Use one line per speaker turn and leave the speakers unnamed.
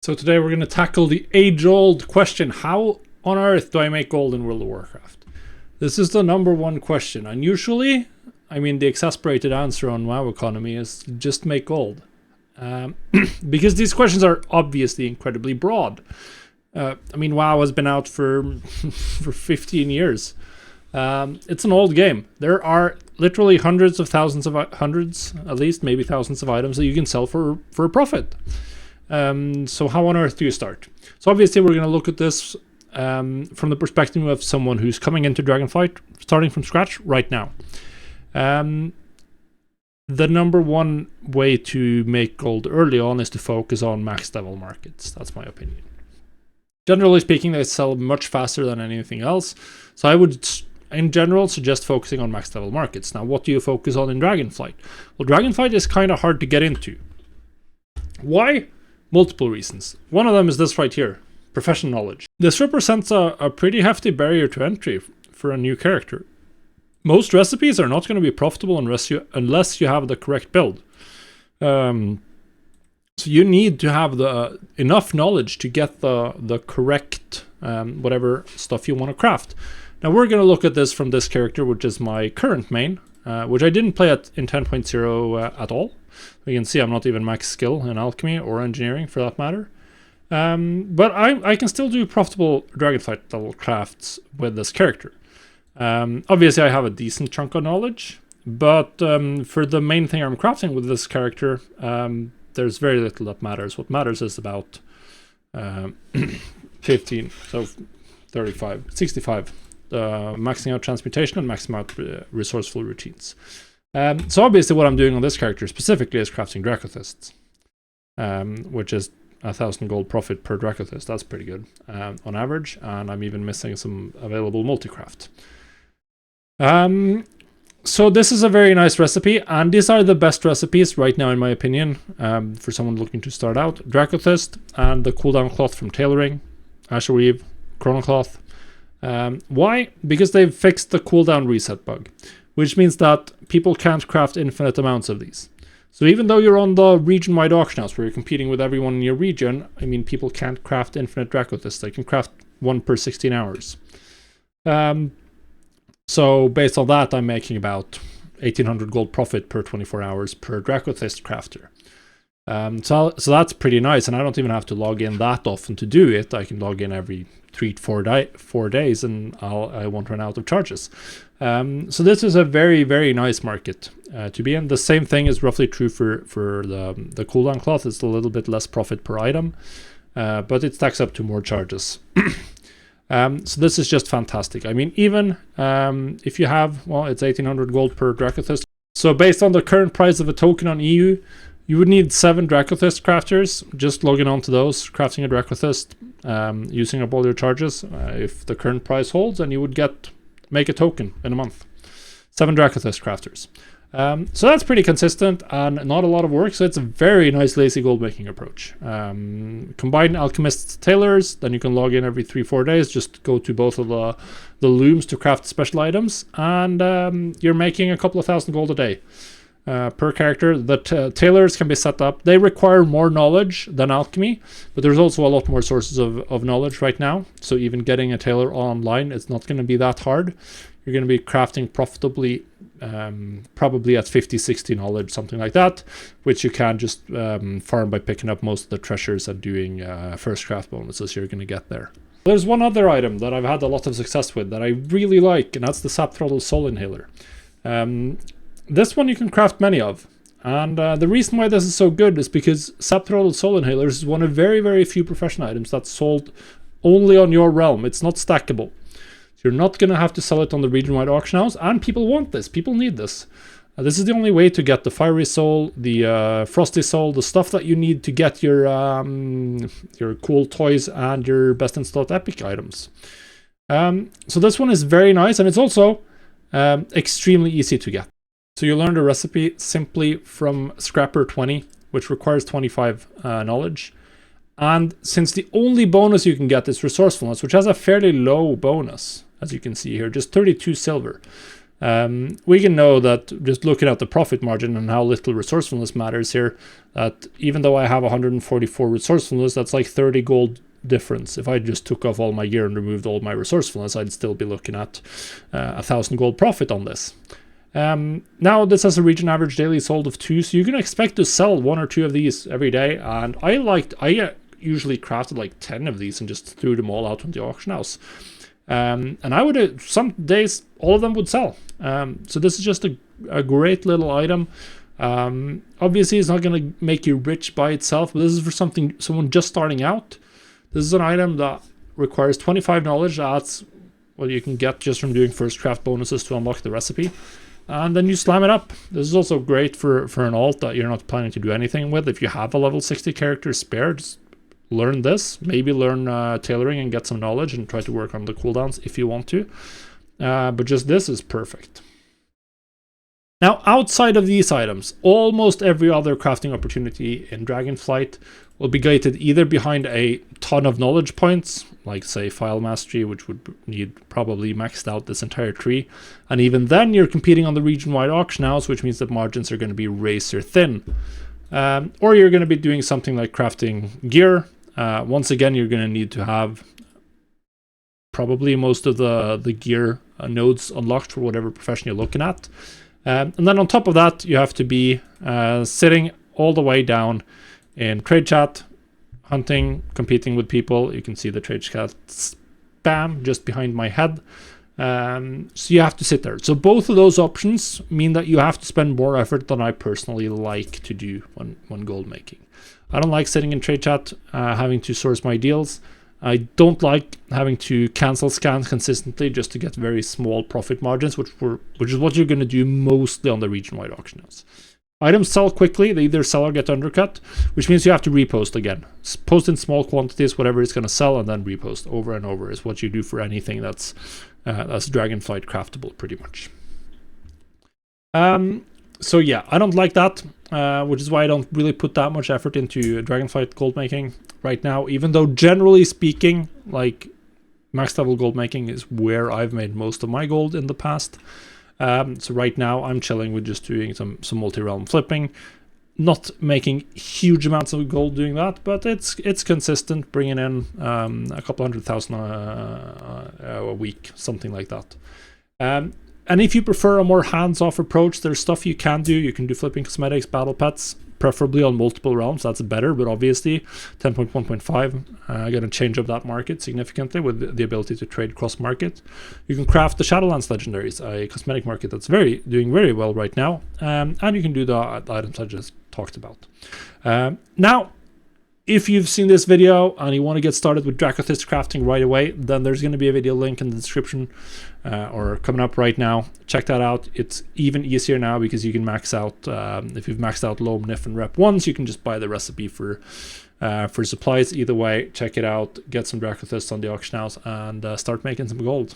So today we're going to tackle the age-old question, how on earth do I make gold in World of Warcraft? This is the number one question, and usually, I mean, the exasperated answer on WoW Economy is just make gold. Because these questions are obviously incredibly broad. I mean, WoW has been out for 15 years. It's an old game. There are literally hundreds, at least, maybe thousands of items that you can sell for a profit. So how on earth do you start? So obviously we're going to look at this from the perspective of someone who's coming into Dragonflight, starting from scratch right now. The number one way to make gold early on is to focus on max level markets. That's my opinion. Generally speaking, they sell much faster than anything else. So I would, in general, suggest focusing on max level markets. Now, what do you focus on in Dragonflight? Well, Dragonflight is kind of hard to get into. Why? Multiple reasons. One of them is this right here, professional knowledge. This represents a pretty hefty barrier to entry for a new character. Most recipes are not going to be profitable unless you have the correct build. So you need to have enough knowledge to get the correct whatever stuff you want to craft. Now we're going to look at this from this character, which is my current main, which I didn't play in 10.0 at all. You can see I'm not even max skill in alchemy or engineering for that matter. But I can still do profitable Dragonflight level crafts with this character. Obviously I have a decent chunk of knowledge, but for the main thing I'm crafting with this character, there's very little that matters. What matters is about 15, so 35, 65. Maxing out transmutation and maxing out resourceful routines. So obviously what I'm doing on this character specifically is crafting Dracothists, which is 1,000 gold profit per Dracothist. That's pretty good on average, and I'm even missing some available multi-craft. So this is a very nice recipe, and these are the best recipes right now in my opinion for someone looking to start out. Dracothist and the Cooldown cloth from tailoring, Asher Weave, Chrono cloth. Why? Because they've fixed the cooldown reset bug, which means that people can't craft infinite amounts of these. So even though you're on the region-wide auction house where you're competing with everyone in your region, I mean, people can't craft infinite Dracothists. They can craft one per 16 hours. So based on that, I'm making about 1,800 gold profit per 24 hours per Dracothist crafter. So that's pretty nice, and I don't even have to log in that often to do it. I can log in every 3 to 4 days, and I won't run out of charges. So this is a very, very nice market to be in. The same thing is roughly true for the cooldown cloth. It's a little bit less profit per item, but it stacks up to more charges. So this is just fantastic. I mean, even if you have, well, it's 1,800 gold per Dracothist. So based on the current price of a token on EU, you would need 7 Dracothist crafters, just logging onto those, crafting a Dracothist, using up all your charges. If the current price holds, and you would make a token in a month. 7 Dracothist crafters. So that's pretty consistent and not a lot of work, so it's a very nice lazy gold making approach. Combine alchemists, tailors, then you can log in every 3-4 days, just go to both of the looms to craft special items, and you're making a couple of thousand gold a day. Per character. The tailors can be set up. They require more knowledge than alchemy, but there's also a lot more sources of knowledge right now. So even getting a tailor online, it's not going to be that hard. You're going to be crafting profitably, probably at 50-60 knowledge, something like that, which you can just farm by picking up most of the treasures and doing first craft bonuses you're going to get there. There's one other item that I've had a lot of success with that I really like, and that's the Sap Throttle Soul Inhaler. This one you can craft many of, and the reason why this is so good is because Sap Throttle Soul Inhalers is one of very, very few professional items that's sold only on your realm. It's not stackable. So you're not going to have to sell it on the region-wide auction house, and people want this. People need this. This is the only way to get the Fiery Soul, the Frosty Soul, the stuff that you need to get your cool toys and your best in slot epic items. So this one is very nice, and it's also extremely easy to get. So you learn the recipe simply from Scrapper 20, which requires 25 knowledge. And since the only bonus you can get is resourcefulness, which has a fairly low bonus, as you can see here, just 32 silver. we can know that just looking at the profit margin and how little resourcefulness matters here, that even though I have 144 resourcefulness, that's like 30 gold difference. If I just took off all my gear and removed all my resourcefulness, I'd still be looking at 1,000 gold profit on this. Now this has a region average daily sold of 2, so you can expect to sell 1 or 2 of these every day. And I usually crafted like 10 of these and just threw them all out on the auction house. And I would, some days, all of them would sell. So this is just a great little item. Obviously, it's not going to make you rich by itself, but this is for someone just starting out. This is an item that requires 25 knowledge. That's what you can get just from doing first craft bonuses to unlock the recipe. And then you slam it up. This is also great for an alt that you're not planning to do anything with. If you have a level 60 character spare, just learn this. Maybe learn tailoring and get some knowledge and try to work on the cooldowns if you want to. But just this is perfect. Now, outside of these items, almost every other crafting opportunity in Dragonflight will be gated either behind a ton of knowledge points, like say File Mastery, which would need probably maxed out this entire tree. And even then, you're competing on the region-wide auction house, which means that margins are going to be razor thin. Or you're going to be doing something like crafting gear. Once again, you're going to need to have probably most of the gear nodes unlocked for whatever profession you're looking at. And then on top of that, you have to be sitting all the way down in trade chat, hunting, competing with people. You can see the trade chat spam just behind my head. So you have to sit there. So both of those options mean that you have to spend more effort than I personally like to do when gold making. I don't like sitting in trade chat, having to source my deals. I don't like having to cancel scans consistently just to get very small profit margins, which is what you're going to do mostly on the region-wide auction house. Items sell quickly, they either sell or get undercut, which means you have to repost again. Post in small quantities, whatever it's going to sell, and then repost over and over is what you do for anything that's Dragonflight craftable, pretty much. So yeah, I don't like that, which is why I don't really put that much effort into Dragonflight gold making right now, even though generally speaking, like max level gold making is where I've made most of my gold in the past. So right now I'm chilling with just doing some multi-realm flipping, not making huge amounts of gold doing that, but it's consistent, bringing in a couple 100,000 a week, something like that. And if you prefer a more hands-off approach, there's stuff you can do. You can do flipping cosmetics, battle pets, preferably on multiple realms. That's better, but obviously 10.1.5 going to change up that market significantly with the ability to trade cross-market. You can craft the Shadowlands legendaries, a cosmetic market that's doing very well right now, and you can do the items I just talked about. Now, if you've seen this video and you want to get started with Dracothist crafting right away, then there's going to be a video link in the description or coming up right now. Check that out. It's even easier now because you can max out, if you've maxed out low NIF and rep 1s, you can just buy the recipe for supplies. Either way, check it out, get some Dracothist on the auction house, and start making some gold.